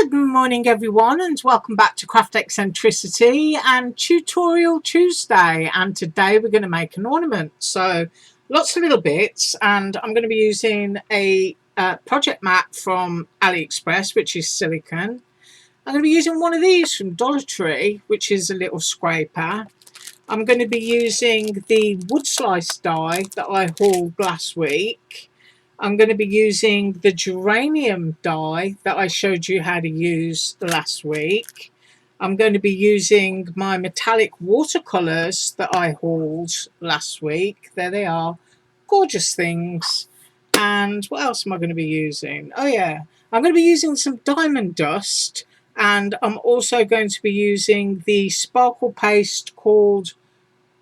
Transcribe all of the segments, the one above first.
Good morning everyone, and welcome back to Craft Eccentricity and Tutorial Tuesday. And today we're going to make an ornament, so lots of little bits, and I'm going to be using a project mat from AliExpress, which is silicone. I'm going to be using one of these from Dollar Tree, which is a little scraper. I'm going to be using the wood slice die that I hauled last week. I'm going to be using the geranium die that I showed you how to use last week. I'm going to be using my metallic watercolours that I hauled last week. There they are, gorgeous things. And what else am I going to be using? Oh yeah, I'm going to be using some diamond dust, and I'm also going to be using the sparkle paste called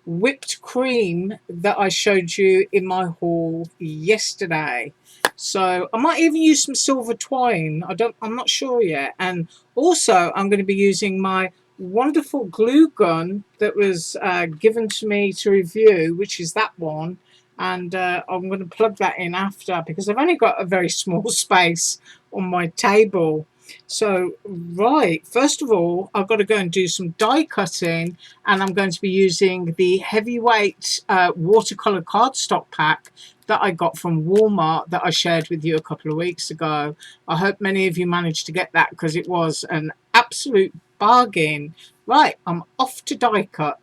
whipped cream that I showed you in my haul yesterday. So I might even use some silver twine. I'm not sure yet. And also I'm going to be using my wonderful glue gun that was given to me to review, which is that one. And I'm going to plug that in after, because I've only got a very small space on my table. So right, first of all, I've got to go and do some die cutting, and I'm going to be using the heavyweight watercolor cardstock pack that I got from Walmart that I shared with you a couple of weeks ago. I hope many of you managed to get that, because it was an absolute bargain. Right, I'm off to die cut.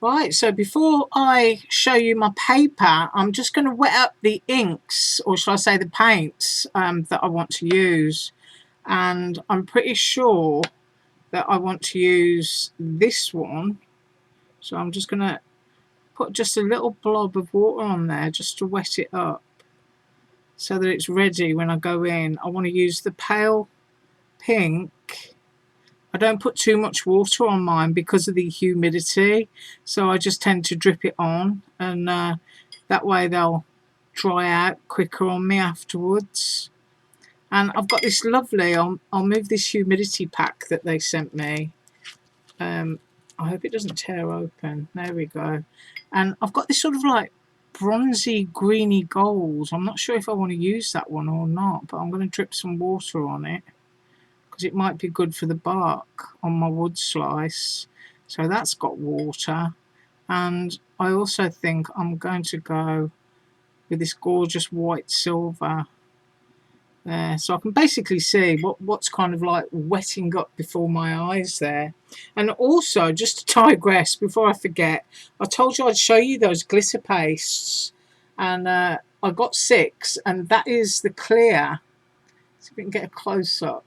Right, so before I show you my paper, I'm just going to wet up the inks, or shall I say the paints, that I want to use. And I'm pretty sure that I want to use this one. So I'm just going to put just a little blob of water on there just to wet it up, so that it's ready when I go in. I want to use the pale pink. I don't put too much water on mine because of the humidity, so I just tend to drip it on, and that way they'll dry out quicker on me afterwards. And I've got this lovely, I'll move this humidity pack that they sent me. I hope it doesn't tear open. There we go. And I've got this sort of like bronzy greeny gold. I'm not sure if I want to use that one or not, but I'm going to drip some water on it, because it might be good for the bark on my wood slice. So that's got water. And I also think I'm going to go with this gorgeous white silver there, so I can basically see what's kind of like wetting up before my eyes there. And also, just to digress before I forget, I told you I'd show you those glitter pastes, and I got 6, and that is the clear. See if we can get a close up.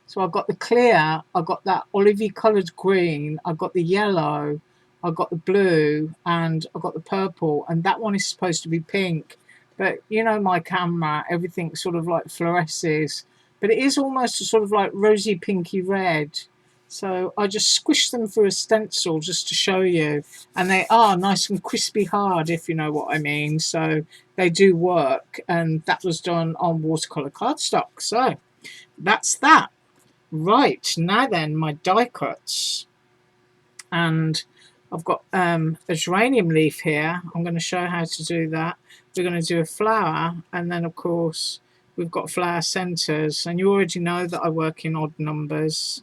So I've got the clear, I've got that olivey coloured green, I've got the yellow, I've got the blue, and I've got the purple, and that one is supposed to be pink. But you know my camera, everything sort of like fluoresces, but it is almost a sort of like rosy pinky red. So I just squished them through a stencil just to show you, and they are nice and crispy hard, if you know what I mean. So they do work, and that was done on watercolor cardstock. So that's that. Right, now then, my die cuts. And I've got a geranium leaf here. I'm going to show how to do that. We're going to do a flower, and then of course we've got flower centers, and you already know that I work in odd numbers.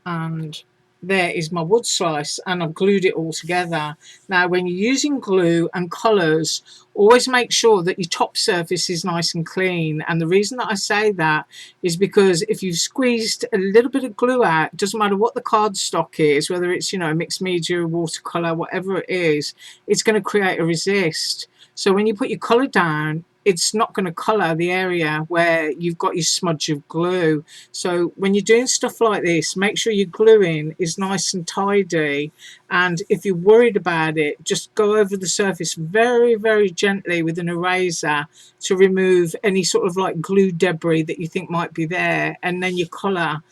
And there is my wood slice, and I've glued it all together. Now when you're using glue and colours, always make sure that your top surface is nice and clean. And the reason that I say that is because if you've squeezed a little bit of glue out, it doesn't matter what the cardstock is, whether it's, you know, mixed media, watercolour, whatever it is, it's going to create a resist. So when you put your colour down, it's not going to colour the area where you've got your smudge of glue. So when you're doing stuff like this, make sure your gluing is nice and tidy. And if you're worried about it, just go over the surface very, very gently with an eraser to remove any sort of like glue debris that you think might be there. And then your colour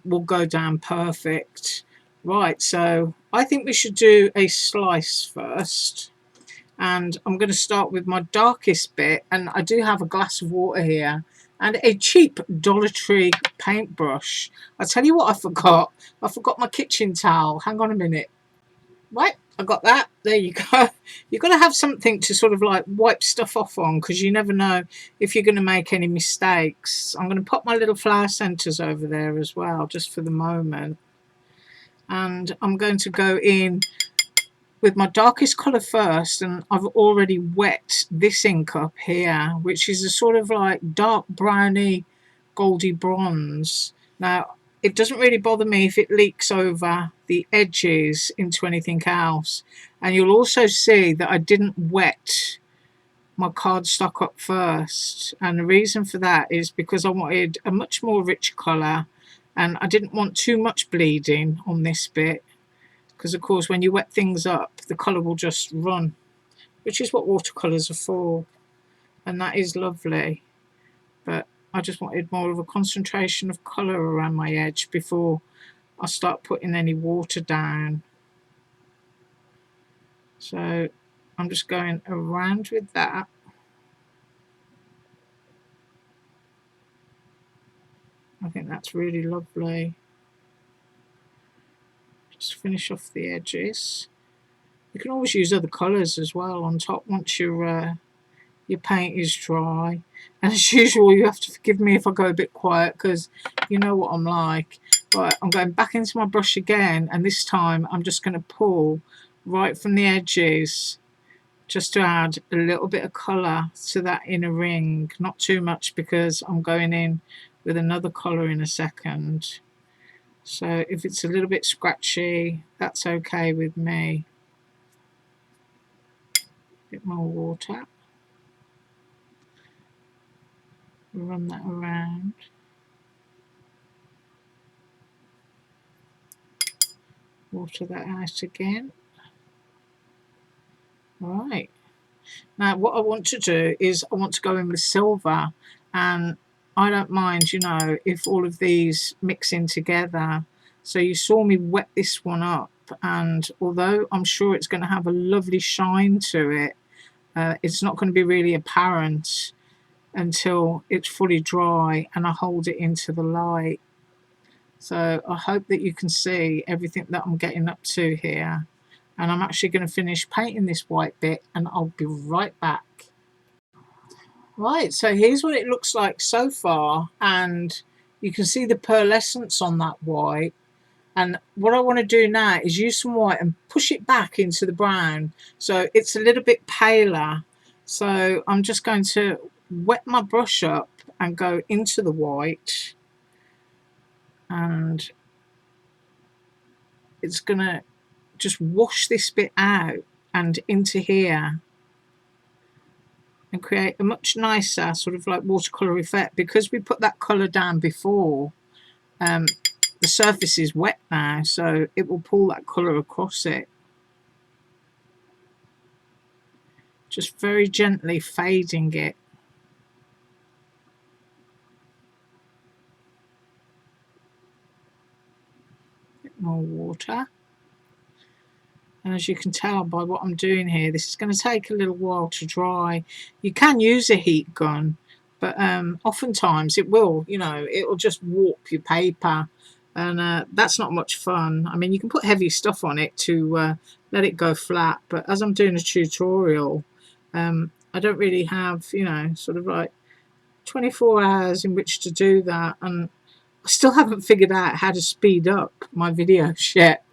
will go down perfect. Right, so I think we should do a slice first. And I'm going to start with my darkest bit, and I do have a glass of water here and a cheap Dollar Tree paintbrush. I tell you what I forgot my kitchen towel. Hang on a minute. Right, I got that. There you go. You've got to have something to sort of like wipe stuff off on, because you never know if you're going to make any mistakes. I'm going to pop my little flower centers over there as well, just for the moment. And I'm going to go in with my darkest colour first, and I've already wet this ink up here, which is a sort of like dark browny goldy bronze. Now it doesn't really bother me if it leaks over the edges into anything else, and you'll also see that I didn't wet my cardstock up first, and the reason for that is because I wanted a much more rich colour, and I didn't want too much bleeding on this bit, because of course when you wet things up the colour will just run, which is what watercolours are for, and that is lovely. But I just wanted more of a concentration of colour around my edge before I start putting any water down. So I'm just going around with that. I think that's really lovely. Just finish off the edges. You can always use other colours as well on top once your paint is dry. And as usual, you have to forgive me if I go a bit quiet, because you know what I'm like. But I'm going back into my brush again, and this time I'm just going to pull right from the edges, just to add a little bit of colour to that inner ring. Not too much, because I'm going in with another colour in a second. So if it's a little bit scratchy, that's okay with me. A bit more water. Run that around. Water that out again. Right. Now what I want to do is I want to go in with silver, and I don't mind, you know, if all of these mix in together. So you saw me wet this one up, and although I'm sure it's going to have a lovely shine to it, it's not going to be really apparent until it's fully dry and I hold it into the light. So I hope that you can see everything that I'm getting up to here. And I'm actually going to finish painting this white bit, and I'll be right back. Right, so here's what it looks like so far, and you can see the pearlescence on that white. And what I want to do now is use some white and push it back into the brown, so it's a little bit paler. So I'm just going to wet my brush up and go into the white, and it's going to just wash this bit out and into here and create a much nicer sort of like watercolour effect. Because we put that colour down before, the surface is wet now, so it will pull that colour across it. Just very gently fading it. Bit more water. And as you can tell by what I'm doing here, this is going to take a little while to dry. You can use a heat gun, but oftentimes it will, you know, it will just warp your paper, and that's not much fun. I mean, you can put heavy stuff on it to let it go flat, but as I'm doing a tutorial, I don't really have, you know, sort of like 24 hours in which to do that, and I still haven't figured out how to speed up my videos yet.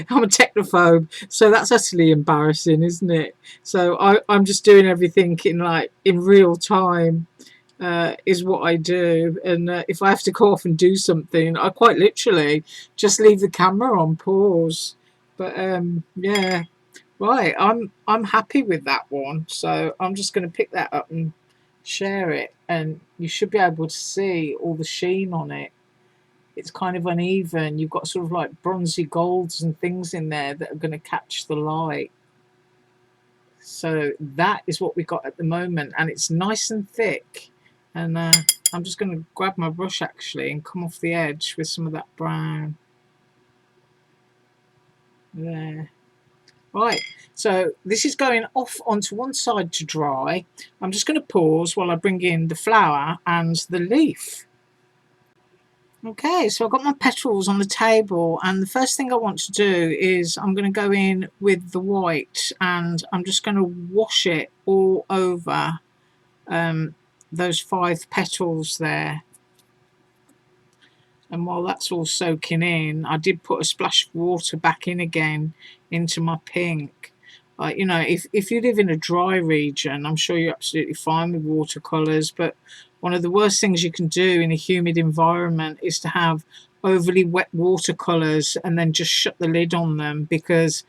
I'm a technophobe, so that's utterly embarrassing, isn't it? So I'm just doing everything in real time, is what I do. And if I have to go off and do something, I quite literally just leave the camera on pause. But yeah, right. I'm happy with that one, so I'm just going to pick that up and share it, and you should be able to see all the sheen on it. It's kind of uneven. You've got sort of like bronzy golds and things in there that are going to catch the light. So that is what we got at the moment, and it's nice and thick. And I'm just going to grab my brush actually and come off the edge with some of that brown. There. Right, so this is going off onto one side to dry. I'm just going to pause while I bring in the flower and the leaf. Okay, so I've got my petals on the table, and the first thing I want to do is I'm going to go in with the white, and I'm just going to wash it all over those 5 petals there. And while that's all soaking in, I did put a splash of water back in again into my pink. You know, if you live in a dry region, I'm sure you're absolutely fine with watercolours, but one of the worst things you can do in a humid environment is to have overly wet watercolours and then just shut the lid on them, because,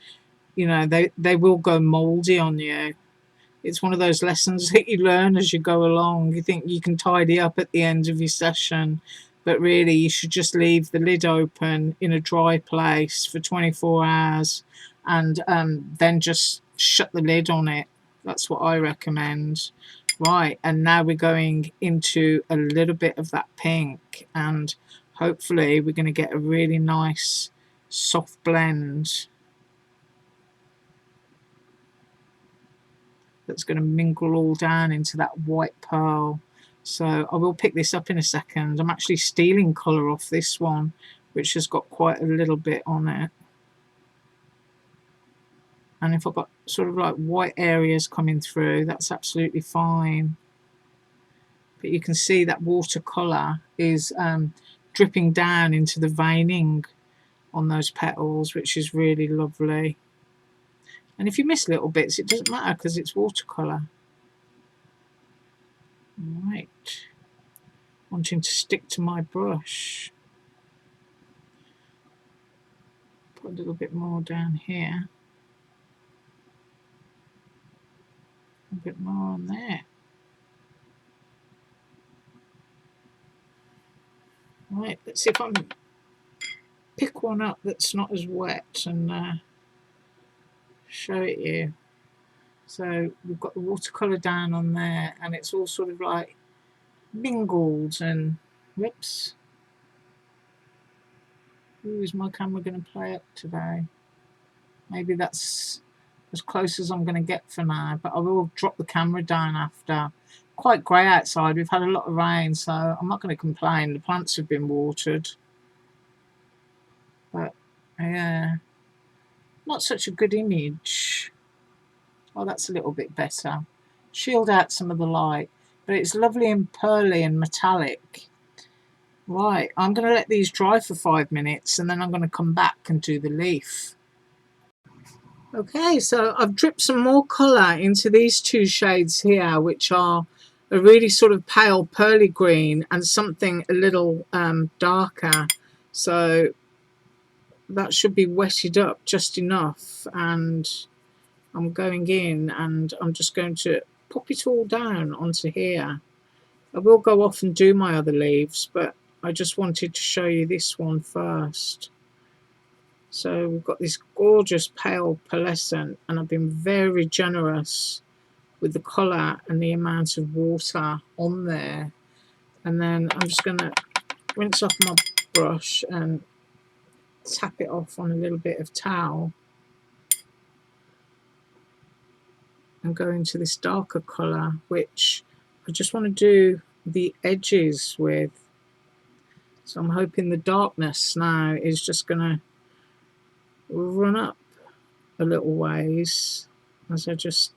you know, they will go mouldy on you. It's one of those lessons that you learn as you go along. You think you can tidy up at the end of your session, but really you should just leave the lid open in a dry place for 24 hours, and then just shut the lid on it. That's what I recommend. Right, and now we're going into a little bit of that pink, and hopefully we're going to get a really nice soft blend that's going to mingle all down into that white pearl. So I will pick this up in a second. I'm actually stealing colour off this one, which has got quite a little bit on it. And if I've got sort of like white areas coming through, that's absolutely fine. But you can see that watercolour is dripping down into the veining on those petals, which is really lovely. And if you miss little bits, it doesn't matter because it's watercolour. Right, wanting to stick to my brush. Put a little bit more down here. A bit more on there. Right, let's see if I can pick one up that's not as wet and show it you. So we've got the watercolour down on there, and it's all sort of like mingled and whoops. Ooh, is my camera going to play up today? Maybe that's as close as I'm going to get for now, but I will drop the camera down after. Quite grey outside, we've had a lot of rain, so I'm not going to complain. The plants have been watered, but yeah, not such a good image. Oh, that's a little bit better. Shield out some of the light, but it's lovely and pearly and metallic. Right, I'm going to let these dry for 5 minutes, and then I'm going to come back and do the leaf. Okay, so I've dripped some more colour into these 2 shades here, which are a really sort of pale pearly green and something a little darker. So that should be wetted up just enough, and I'm going in and I'm just going to pop it all down onto here. I will go off and do my other leaves, but I just wanted to show you this one first. So we've got this gorgeous pale pearlescent, and I've been very generous with the colour and the amount of water on there. And then I'm just going to rinse off my brush and tap it off on a little bit of towel and go into this darker colour, which I just want to do the edges with. So I'm hoping the darkness now is just going to run up a little ways as I just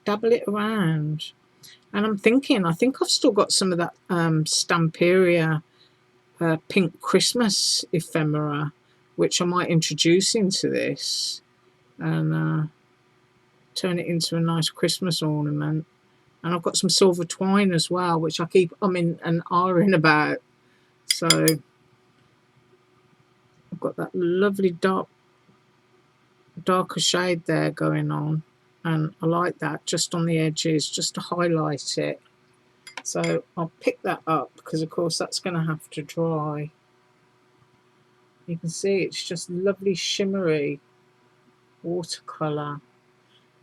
dabble it around. And I'm thinking, I think I've still got some of that Stamperia pink Christmas ephemera, which I might introduce into this and turn it into a nice Christmas ornament. And I've got some silver twine as well, which I keep umming and ahhing about. So I've got that lovely darker shade there going on, and I like that just on the edges, just to highlight it. So I'll pick that up because of course that's going to have to dry. You can see it's just lovely shimmery watercolour.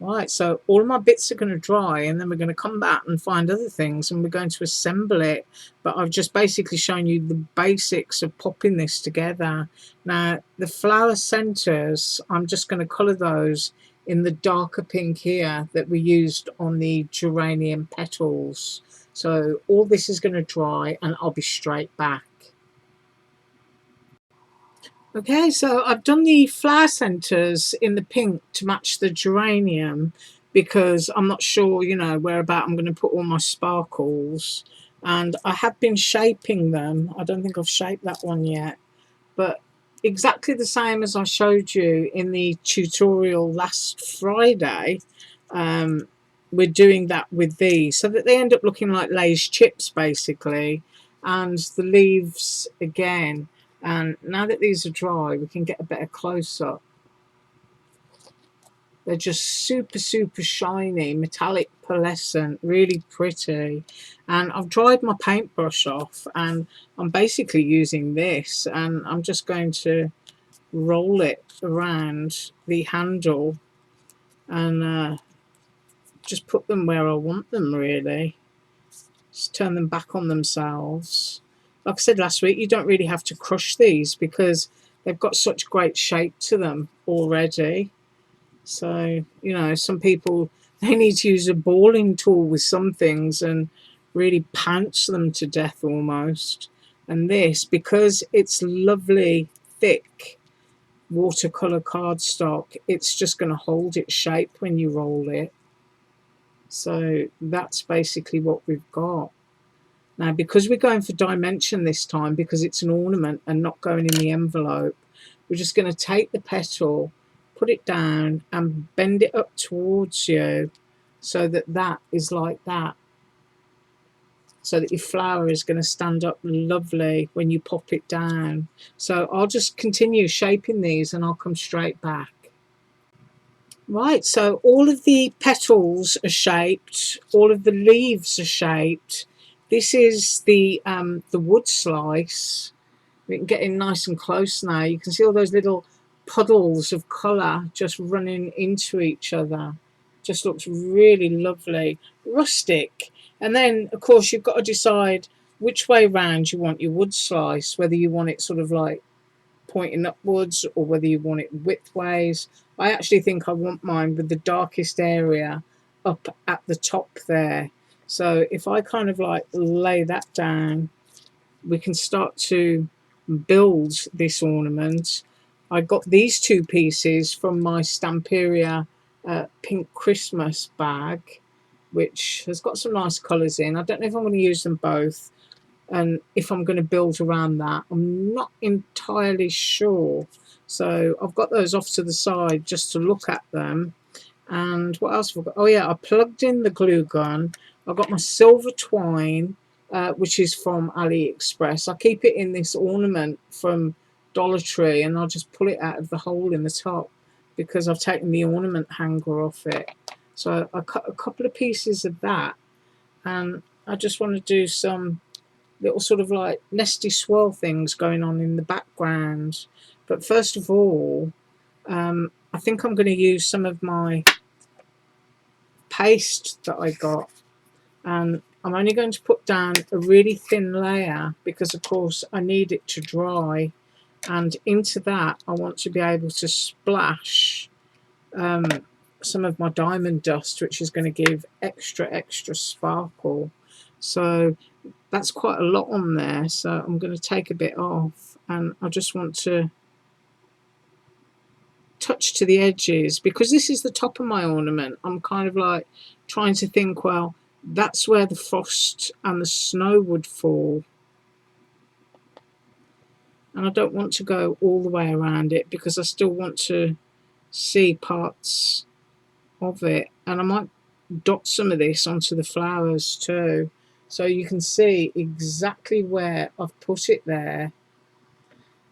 Right, so all of my bits are going to dry, and then we're going to come back and find other things, and we're going to assemble it. But I've just basically shown you the basics of popping this together. Now, the flower centres, I'm just going to colour those in the darker pink here that we used on the geranium petals. So all this is going to dry, and I'll be straight back. Okay, so I've done the flower centres in the pink to match the geranium because I'm not sure, you know, whereabout I'm going to put all my sparkles. And I have been shaping them. I don't think I've shaped that one yet, but exactly the same as I showed you in the tutorial last Friday. Um, we're doing that with these so that they end up looking like Lay's chips basically, and the leaves again. And now that these are dry, we can get a better close up. They're just super, super shiny, metallic pearlescent, really pretty. And I've dried my paintbrush off and I'm basically using this, and I'm just going to roll it around the handle and just put them where I want them really. Just turn them back on themselves. Like I said last week, you don't really have to crush these because they've got such great shape to them already. So, you know, some people, they need to use a balling tool with some things and really pounce them to death almost. And this, because it's lovely, thick watercolor cardstock, it's just going to hold its shape when you roll it. So that's basically what we've got. Now, because we're going for dimension this time, because it's an ornament and not going in the envelope, we're just going to take the petal, put it down and bend it up towards you so that that is like that. So that your flower is going to stand up lovely when you pop it down. So I'll just continue shaping these and I'll come straight back. Right, so all of the petals are shaped, all of the leaves are shaped. This is the wood slice. We can get in nice and close now. You can see all those little puddles of colour just running into each other. Just looks really lovely, rustic. And then, of course, you've got to decide which way round you want your wood slice, whether you want it sort of like pointing upwards or whether you want it widthways. I actually think I want mine with the darkest area up at the top there. So if I kind of like lay that down, we can start to build this ornament. I got these two pieces from my Stamperia Pink Christmas bag, which has got some nice colours in. I don't know if I'm going to use them both, and if I'm going to build around that, I'm not entirely sure. So I've got those off to the side just to look at them. And what else have I got? Oh yeah, I plugged in the glue gun. I've got my silver twine, which is from AliExpress. I keep it in this ornament from Dollar Tree, and I'll just pull it out of the hole in the top because I've taken the ornament hanger off it. So I cut a couple of pieces of that, and I just want to do some little sort of like nesty swirl things going on in the background. But first of all, I think I'm going to use some of my paste that I got, and I'm only going to put down a really thin layer because of course I need it to dry, and into that I want to be able to splash some of my diamond dust, which is going to give extra sparkle. So that's quite a lot on there, so I'm going to take a bit off, and I just want to touch to the edges because this is the top of my ornament. I'm kind of like trying to think, well, that's where the frost and the snow would fall, and I don't want to go all the way around it because I still want to see parts of it, and I might dot some of this onto the flowers too so you can see exactly where I've put it there.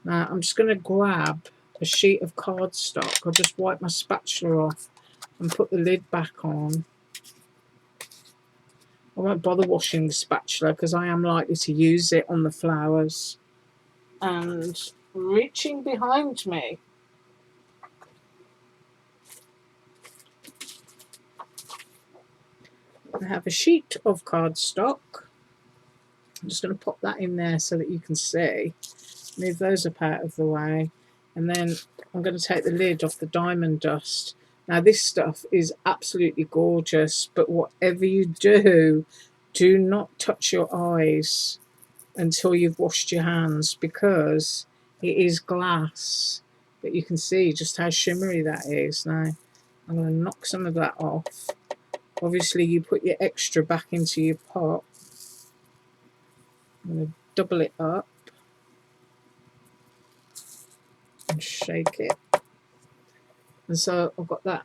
Now I'm just going to grab a sheet of cardstock. I'll just wipe my spatula off and put the lid back on. I won't bother washing the spatula because I am likely to use it on the flowers. And reaching behind me, I have a sheet of cardstock. I'm just going to pop that in there so that you can see. Move those up out of the way, and then I'm going to take the lid off the diamond dust. Now this stuff is absolutely gorgeous, but whatever you do, do not touch your eyes until you've washed your hands because it is glass, but you can see just how shimmery that is. Now I'm going to knock some of that off. Obviously you put your extra back into your pot. I'm going to double it up and shake it. And so I've got that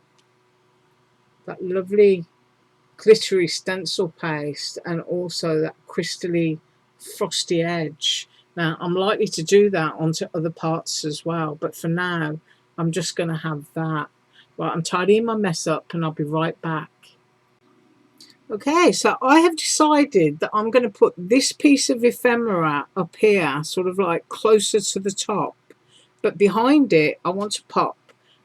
lovely glittery stencil paste and also that crystally frosty edge. Now I'm likely to do that onto other parts as well, but for now I'm just going to have that. Right, I'm tidying my mess up and I'll be right back. Okay, so I have decided that I'm going to put this piece of ephemera up here, sort of like closer to the top, but behind it I want to pop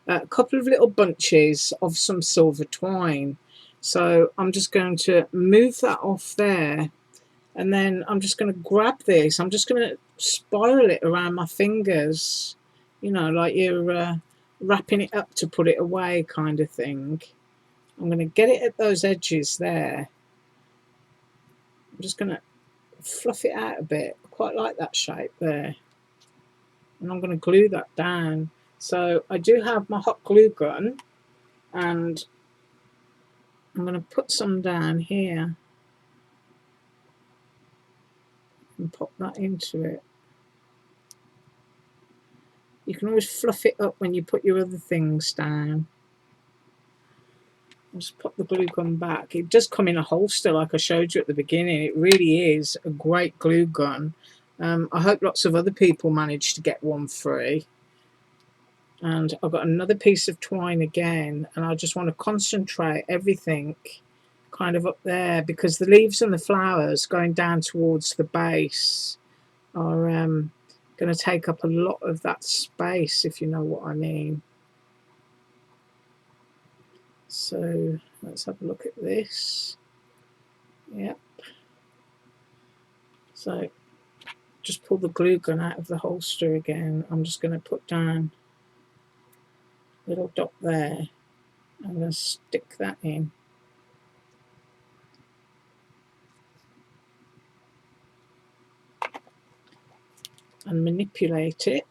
a couple of little bunches of some silver twine. So I'm just going to move that off there, and then I'm just going to grab this. I'm just going to spiral it around my fingers, you know, like you're wrapping it up to put it away kind of thing. I'm going to get it at those edges there. I'm just going to fluff it out a bit. I quite like that shape there. And I'm going to glue that down. So I do have my hot glue gun, and I'm going to put some down here and pop that into it. You can always fluff it up when you put your other things down. I'll just pop the glue gun back. It does come in a holster like I showed you at the beginning. It really is a great glue gun. I hope lots of other people manage to get one free. And I've got another piece of twine again, and I just want to concentrate everything kind of up there, because the leaves and the flowers going down towards the base are going to take up a lot of that space, if you know what I mean. So let's have a look at this. Yep. So just pull the glue gun out of the holster again. I'm just going to put down a little dot there. I'm going to stick that in. And manipulate it.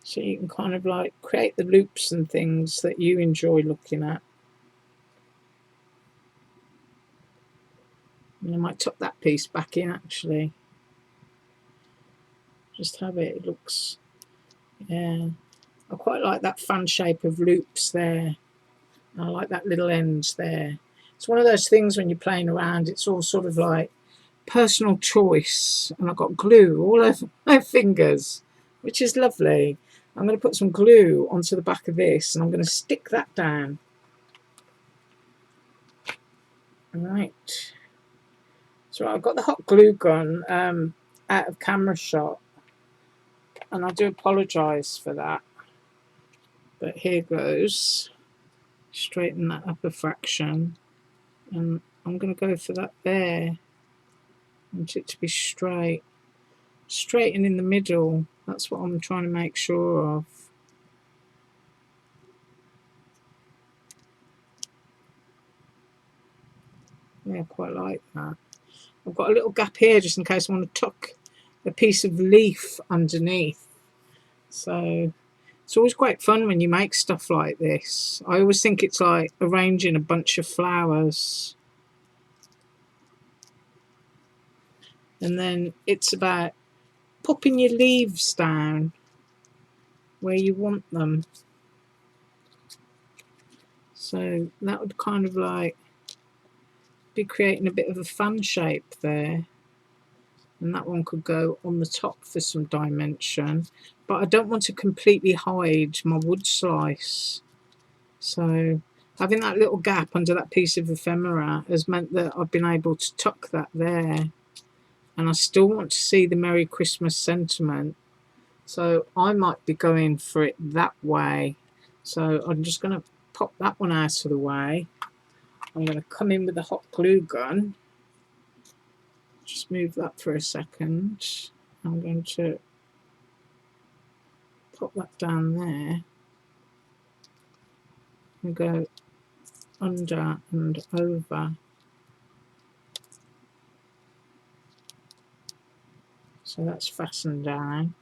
So you can kind of like create the loops and things that you enjoy looking at. And I might tuck that piece back in actually. Just have it, it looks, yeah. I quite like that fan shape of loops there. I like that little ends there. It's one of those things when you're playing around, it's all sort of like personal choice. And I've got glue all over my fingers, which is lovely. I'm going to put some glue onto the back of this, and I'm going to stick that down. Right. So I've got the hot glue gun out of camera shot, and I do apologise for that. But here goes. Straighten that up a fraction, and I'm going to go for that there. I want it to be straight. Straight and in the middle. That's what I'm trying to make sure of. Yeah, I quite like that. I've got a little gap here just in case I want to tuck a piece of leaf underneath. So it's always great fun when you make stuff like this. I always think it's like arranging a bunch of flowers. And then it's about popping your leaves down where you want them. So that would kind of like be creating a bit of a fan shape there. And that one could go on the top for some dimension. But I don't want to completely hide my wood slice. So having that little gap under that piece of ephemera has meant that I've been able to tuck that there. And I still want to see the Merry Christmas sentiment. So I might be going for it that way. So I'm just going to pop that one out of the way. I'm going to come in with the hot glue gun. Just move that for a second. I'm going to pop that down there and go under and over. So that's fastened down,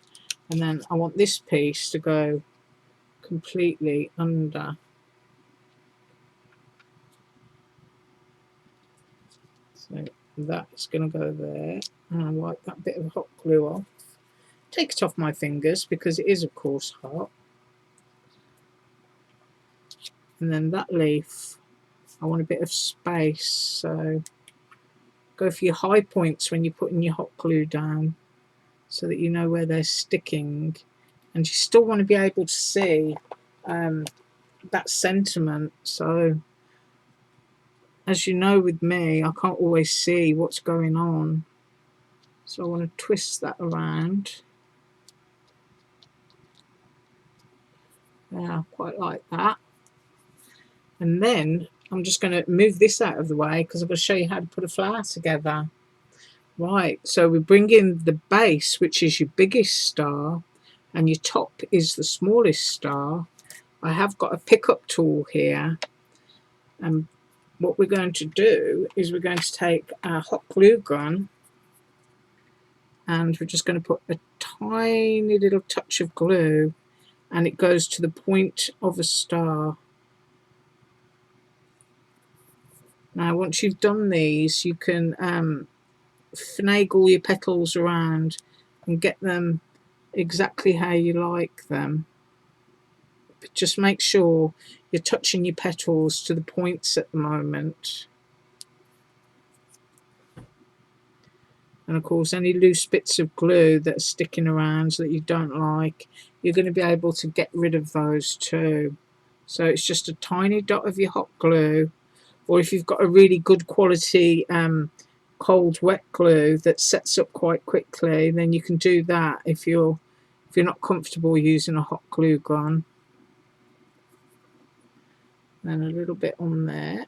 and then I want this piece to go completely under. So that's going to go there, and I wipe that bit of hot glue off. Take it off my fingers because it is of course hot. And then that leaf, I want a bit of space, so go for your high points when you're putting your hot glue down so that you know where they're sticking, and you still want to be able to see that sentiment. So as you know, with me, I can't always see what's going on, so I want to twist that around. Yeah, quite like that. And then I'm just going to move this out of the way because I'm going to show you how to put a flower together. Right, so we bring in the base, which is your biggest star, and your top is the smallest star. I have got a pickup tool here, and what we're going to do is we're going to take our hot glue gun, and we're just going to put a tiny little touch of glue, and it goes to the point of a star. Now once you've done these, you can finagle your petals around and get them exactly how you like them. But just make sure you're touching your petals to the points at the moment. And of course, any loose bits of glue that are sticking around that you don't like, you're going to be able to get rid of those too. So it's just a tiny dot of your hot glue, or if you've got a really good quality cold wet glue that sets up quite quickly, then you can do that if you're not comfortable using a hot glue gun. Then a little bit on there,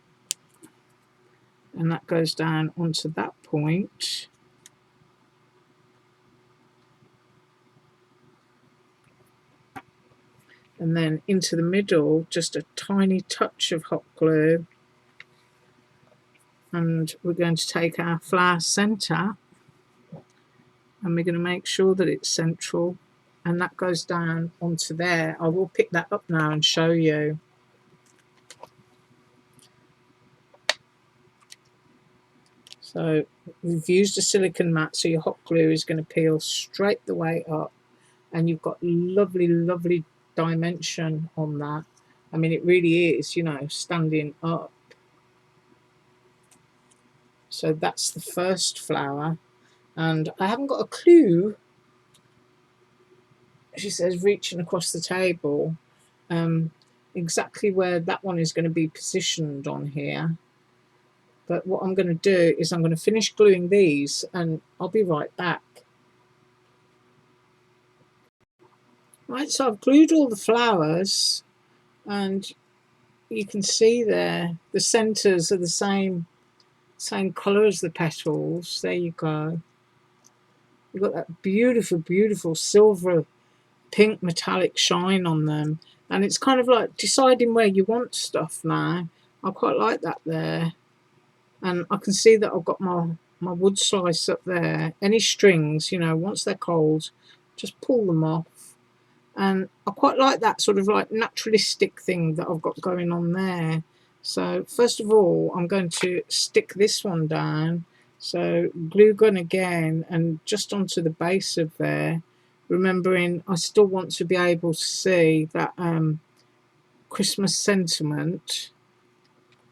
and that goes down onto that point. And then into the middle, just a tiny touch of hot glue. And we're going to take our flower centre, and we're going to make sure that it's central, and that goes down onto there. I will pick that up now and show you. So we've used a silicone mat, so your hot glue is going to peel straight the way up, and you've got lovely, lovely dimension on that. I mean, it really is, you know, standing up. So that's the first flower, and I haven't got a clue. She says reaching across the table, exactly where that one is going to be positioned on here. But what I'm going to do is I'm going to finish gluing these, and I'll be right back. Right, so I've glued all the flowers, and you can see there the centres are the same colour as the petals. There you go. You've got that beautiful, beautiful silver pink metallic shine on them, and it's kind of like deciding where you want stuff now. I quite like that there, and I can see that I've got my wood slice up there. Any strings, you know, once they're cold, just pull them off. And I quite like that sort of like naturalistic thing that I've got going on there. So first of all, I'm going to stick this one down. So glue gun again, and just onto the base of there, remembering I still want to be able to see that Christmas sentiment.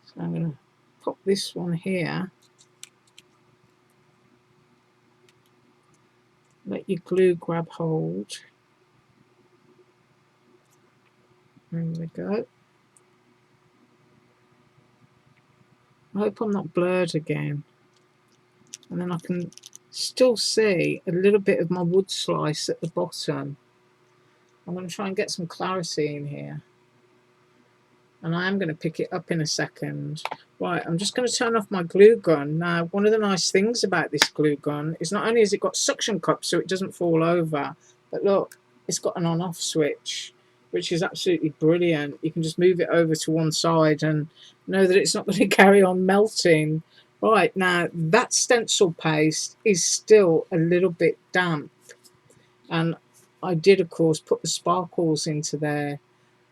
So I'm going to pop this one here. Let your glue grab hold. There we go. I hope I'm not blurred again. And then I can still see a little bit of my wood slice at the bottom. I'm going to try and get some clarity in here. And I am going to pick it up in a second. Right, I'm just going to turn off my glue gun. Now, one of the nice things about this glue gun is not only has it got suction cups so it doesn't fall over, but look, it's got an on-off switch, which is absolutely brilliant. You can just move it over to one side and know that it's not going to carry on melting. Right, now that stencil paste is still a little bit damp, and I did of course put the sparkles into there,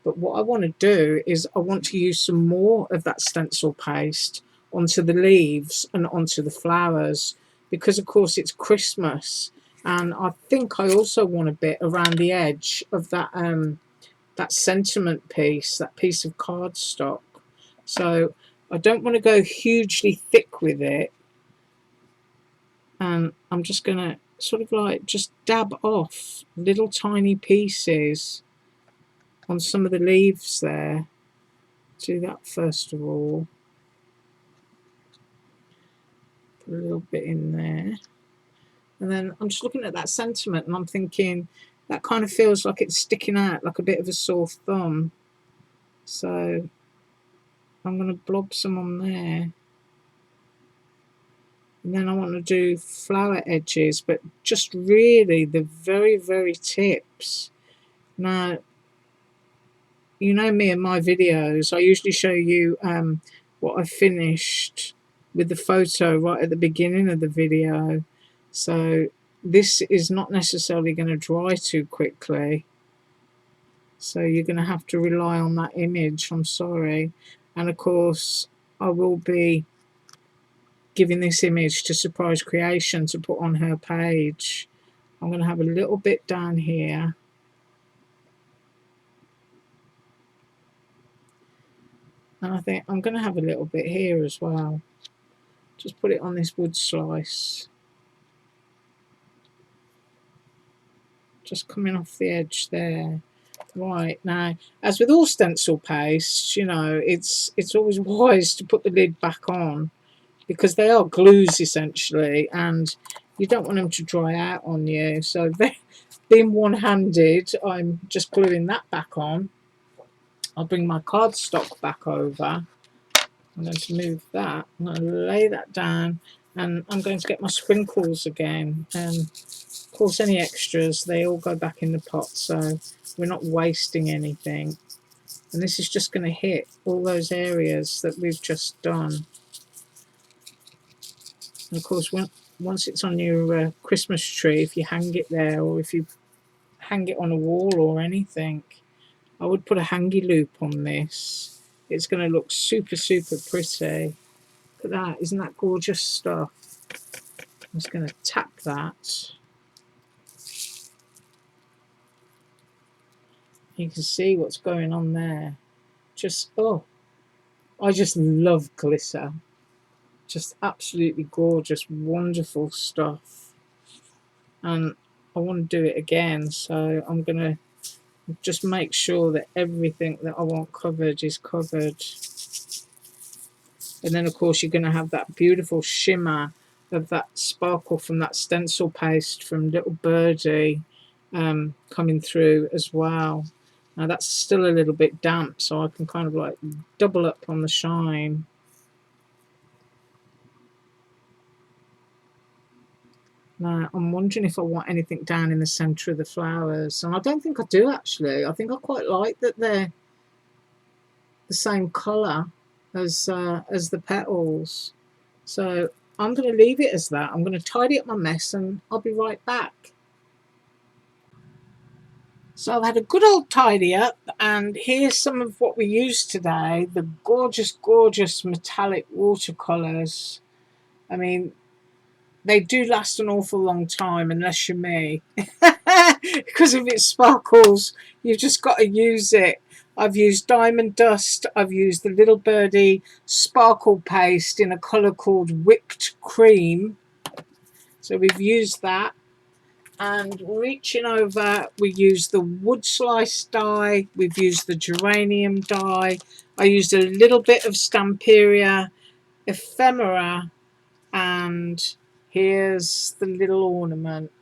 but what I want to do is I want to use some more of that stencil paste onto the leaves and onto the flowers, because of course it's Christmas, and I think I also want a bit around the edge of that that sentiment piece, that piece of cardstock. So I don't want to go hugely thick with it, and I'm just going to sort of like just dab off little tiny pieces on some of the leaves there. Do that first of all. Put a little bit in there. And then I'm just looking at that sentiment and I'm thinking that kind of feels like it's sticking out like a bit of a sore thumb. So I'm going to blob some on there. And then I want to do flower edges, but just really the very, very tips. Now, you know me and my videos, I usually show you what I finished with the photo right at the beginning of the video. So this is not necessarily going to dry too quickly. So you're going to have to rely on that image, I'm sorry. And of course, I will be giving this image to Surprise Creation to put on her page. I'm going to have a little bit down here. And I think I'm going to have a little bit here as well. Just put it on this wood slice. Just coming off the edge there. Right, now, as with all stencil paste, you know, it's always wise to put the lid back on, because they are glues essentially, and you don't want them to dry out on you. So being one-handed, I'm just gluing that back on. I'll bring my cardstock back over. I'm going to move that. I'm going to lay that down, and I'm going to get my sprinkles again. And of course, any extras, they all go back in the pot, so we're not wasting anything. And this is just going to hit all those areas that we've just done. And of course, once it's on your Christmas tree, if you hang it there, or if you hang it on a wall or anything, I would put a hangy loop on this. It's going to look super, super pretty. Look at that. Isn't that gorgeous stuff? I'm just going to tap that. You can see what's going on there. Just, oh, I just love glitter. Just absolutely gorgeous, wonderful stuff. And I want to do it again, so I'm going to just make sure that everything that I want covered is covered. And then of course you're going to have that beautiful shimmer of that sparkle from that stencil paste from Little Birdie coming through as well. Now that's still a little bit damp, so I can kind of like double up on the shine. Now I'm wondering if I want anything down in the centre of the flowers, and I don't think I do actually. I think I quite like that they're the same colour as the petals. So I'm going to leave it as that. I'm going to tidy up my mess and I'll be right back. So I've had a good old tidy up, and here's some of what we used today. The gorgeous, gorgeous metallic watercolours. I mean, they do last an awful long time unless you're me. Because if it sparkles, you've just got to use it. I've used Diamond Dust. I've used the Little Birdie sparkle paste in a colour called Whipped Cream. So we've used that. And reaching over, we used the wood slice dye. We've used the geranium dye. I used a little bit of Stamperia ephemera. And here's the little ornament.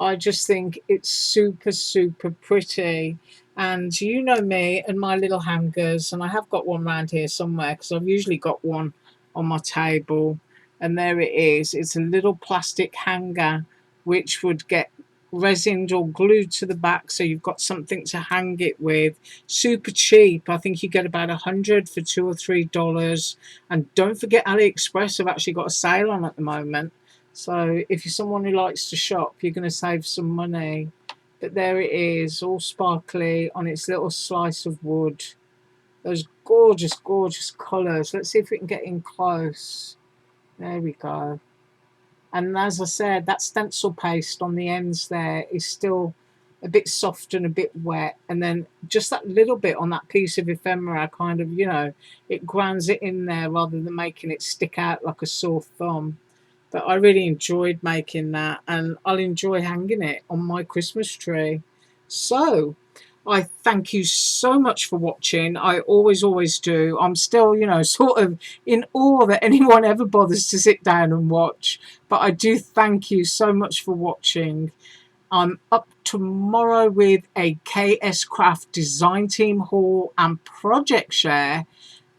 I just think it's super, super pretty. And you know me and my little hangers, and I have got one around here somewhere because I've usually got one on my table. And there it is. It's a little plastic hanger which would get resined or glued to the back, so you've got something to hang it with. Super cheap. I think you get about 100 for $2 or $3. And don't forget, AliExpress have actually got a sale on at the moment, so if you're someone who likes to shop, you're going to save some money. But there it is, all sparkly on its little slice of wood. Those gorgeous, gorgeous colours. Let's see if we can get in close. There we go. And as I said, that stencil paste on the ends there is still a bit soft and a bit wet. And then just that little bit on that piece of ephemera kind of, it grinds it in there rather than making it stick out like a sore thumb. But I really enjoyed making that, and I'll enjoy hanging it on my Christmas tree. So I thank you so much for watching. I always do. I'm still, sort of in awe that anyone ever bothers to sit down and watch. But I do thank you so much for watching. I'm up tomorrow with a KS Craft design team haul and project share.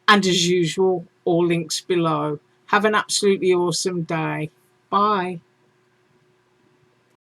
And as usual, all links below. Have an absolutely awesome day. Bye.